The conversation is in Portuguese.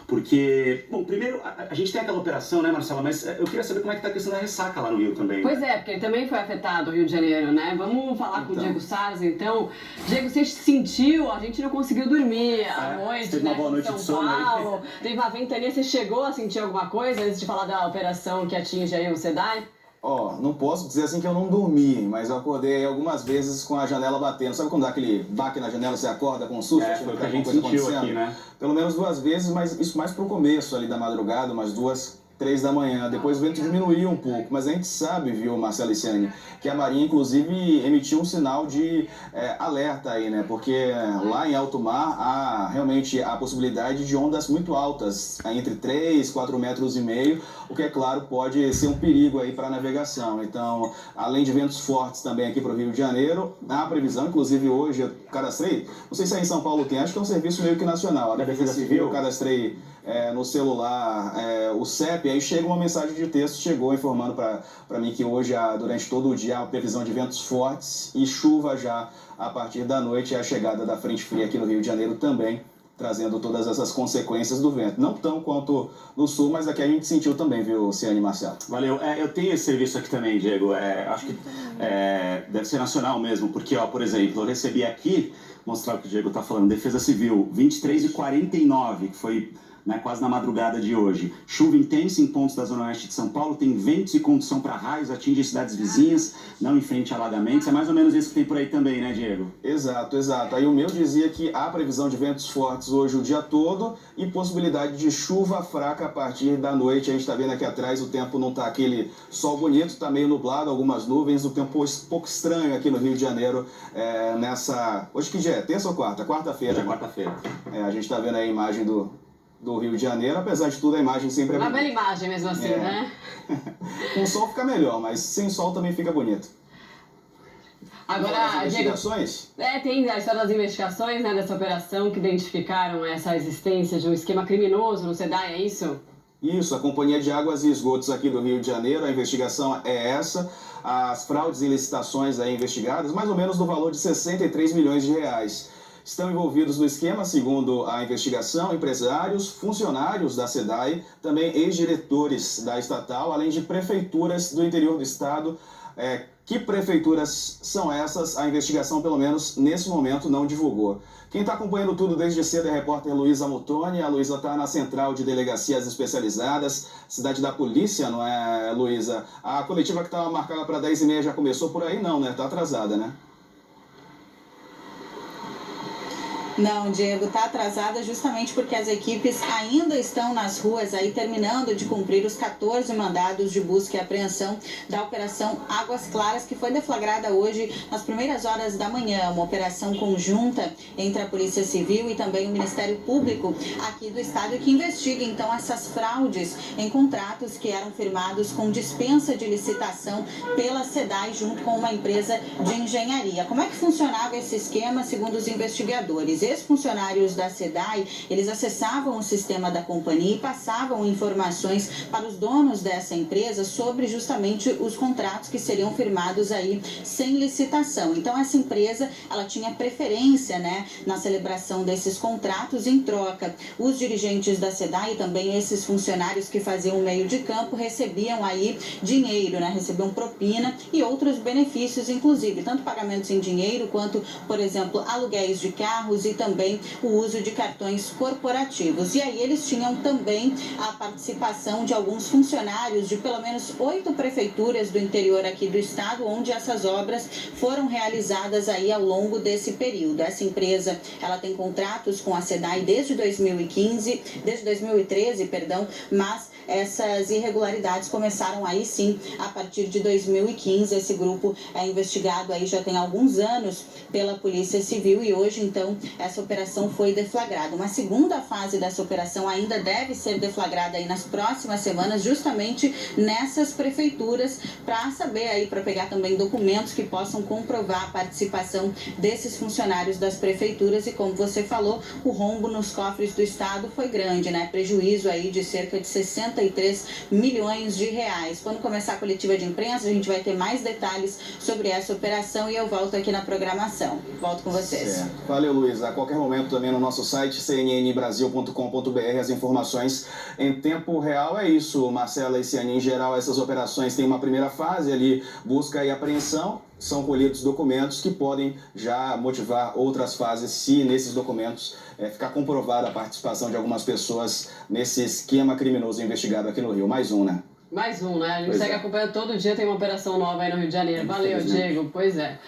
Porque, bom, primeiro, a gente tem aquela operação, né, Marcela, mas eu queria saber como é que tá a questão da ressaca lá no Rio também. Pois é, porque também foi afetado o Rio de Janeiro, né? Vamos falar com o Diego Sarza, então. Diego, você sentiu, a gente não conseguiu dormir à noite, teve né, uma boa noite em de São sono Paulo. aí. Teve uma ventania, você chegou a sentir alguma coisa antes de falar da operação que atinge aí o SEDAI? Não posso dizer assim que eu não dormi, mas eu acordei algumas vezes com a janela batendo. Sabe quando dá aquele baque na janela, você acorda com um susto? Foi o que a gente sentiu aqui, né? Pelo menos 2 vezes, mas isso mais pro começo ali da madrugada, umas 2, 3 da manhã. Depois o vento diminuiu um pouco, mas a gente sabe, viu, Marcelo e Ciane, que a Marinha inclusive emitiu um sinal de alerta aí, né? Porque lá em alto mar há realmente a possibilidade de ondas muito altas, entre 3, 4 metros e meio, o que é claro pode ser um perigo aí para a navegação. Então, além de ventos fortes também aqui para o Rio de Janeiro, há previsão, inclusive hoje eu cadastrei, não sei se aí em São Paulo tem, acho que é um serviço meio que nacional, a Defesa Civil, eu cadastrei no celular o CEP, aí chega uma mensagem de texto, chegou informando para mim que hoje, durante todo o dia, há previsão de ventos fortes e chuva já a partir da noite, a chegada da frente fria aqui no Rio de Janeiro também, trazendo todas essas consequências do vento. Não tão quanto no sul, mas aqui a gente sentiu também, viu, Ciane e Marcelo? Valeu. Eu tenho esse serviço aqui também, Diego. Acho que deve ser nacional mesmo, porque, por exemplo, eu recebi aqui, mostrar o que o Diego está falando, Defesa Civil, 23h49, que foi quase na madrugada de hoje. Chuva intensa em pontos da zona oeste de São Paulo, tem ventos e condução para raios, atinge cidades vizinhas, não enfrente alagamentos. É mais ou menos isso que tem por aí também, né, Diego? Exato. Aí o meu dizia que há previsão de ventos fortes hoje o dia todo e possibilidade de chuva fraca a partir da noite. A gente está vendo aqui atrás, o tempo não está aquele sol bonito, está meio nublado, algumas nuvens, o tempo um pouco estranho aqui no Rio de Janeiro nessa... Hoje que dia é? Terça ou quarta? Quarta-feira. Hoje é quarta-feira. A gente está vendo aí a imagem do Rio de Janeiro, apesar de tudo a imagem sempre é bonita. Uma bela imagem mesmo assim, né? Com sol fica melhor, mas sem sol também fica bonito. Agora, as investigações? Diego, tem a história das investigações, né, dessa operação que identificaram essa existência de um esquema criminoso no SEDAI, é isso? Isso, a Companhia de Águas e Esgotos aqui do Rio de Janeiro, a investigação é essa, as fraudes e licitações aí investigadas, mais ou menos no valor de 63 milhões de reais. Estão envolvidos no esquema, segundo a investigação, empresários, funcionários da SEDAI, também ex-diretores da estatal, além de prefeituras do interior do estado. Que prefeituras são essas? A investigação, pelo menos nesse momento, não divulgou. Quem está acompanhando tudo desde cedo é a repórter Luísa Mutoni. A Luísa está na Central de Delegacias Especializadas, Cidade da Polícia, não é, Luísa? A coletiva que estava marcada para 10h30 já começou por aí? Não, né? Está atrasada, né? Não, Diego, está atrasada justamente porque as equipes ainda estão nas ruas aí terminando de cumprir os 14 mandados de busca e apreensão da Operação Águas Claras, que foi deflagrada hoje nas primeiras horas da manhã. Uma operação conjunta entre a Polícia Civil e também o Ministério Público aqui do estado, que investiga então essas fraudes em contratos que eram firmados com dispensa de licitação pela SEDAI junto com uma empresa de engenharia. Como é que funcionava esse esquema, segundo os investigadores? Ex-funcionários da SEDAI, eles acessavam o sistema da companhia e passavam informações para os donos dessa empresa sobre justamente os contratos que seriam firmados aí sem licitação. Então essa empresa, ela tinha preferência, né, na celebração desses contratos. Em troca, os dirigentes da SEDAI e também esses funcionários que faziam o meio de campo recebiam aí dinheiro, né, recebiam propina e outros benefícios, inclusive tanto pagamentos em dinheiro quanto, por exemplo, aluguéis de carros e também o uso de cartões corporativos. E aí eles tinham também a participação de alguns funcionários de pelo menos 8 prefeituras do interior aqui do estado, onde essas obras foram realizadas aí ao longo desse período. Essa empresa, ela tem contratos com a SEDAI desde 2013, mas essas irregularidades começaram aí sim a partir de 2015. Esse grupo é investigado aí já tem alguns anos pela Polícia Civil e hoje então essa operação foi deflagrada. Uma segunda fase dessa operação ainda deve ser deflagrada aí nas próximas semanas, justamente nessas prefeituras, para saber aí, para pegar também documentos que possam comprovar a participação desses funcionários das prefeituras. E como você falou, o rombo nos cofres do estado foi grande, né? Prejuízo aí de cerca de 60 93 milhões de reais. Quando começar a coletiva de imprensa, a gente vai ter mais detalhes sobre essa operação e eu volto aqui na programação. Volto com vocês. Certo. Valeu, Luísa. A qualquer momento também no nosso site cnnbrasil.com.br as informações em tempo real. É isso, Marcela e Ciane. Em geral, essas operações têm uma primeira fase ali, busca e apreensão. São colhidos documentos que podem já motivar outras fases se nesses documentos ficar comprovada a participação de algumas pessoas nesse esquema criminoso investigado aqui no Rio. Mais um, né? Mais um, né? A gente Pois segue é. acompanhando todo dia, tem uma operação nova aí no Rio de Janeiro. Valeu, Infelizmente. Diego. Pois é.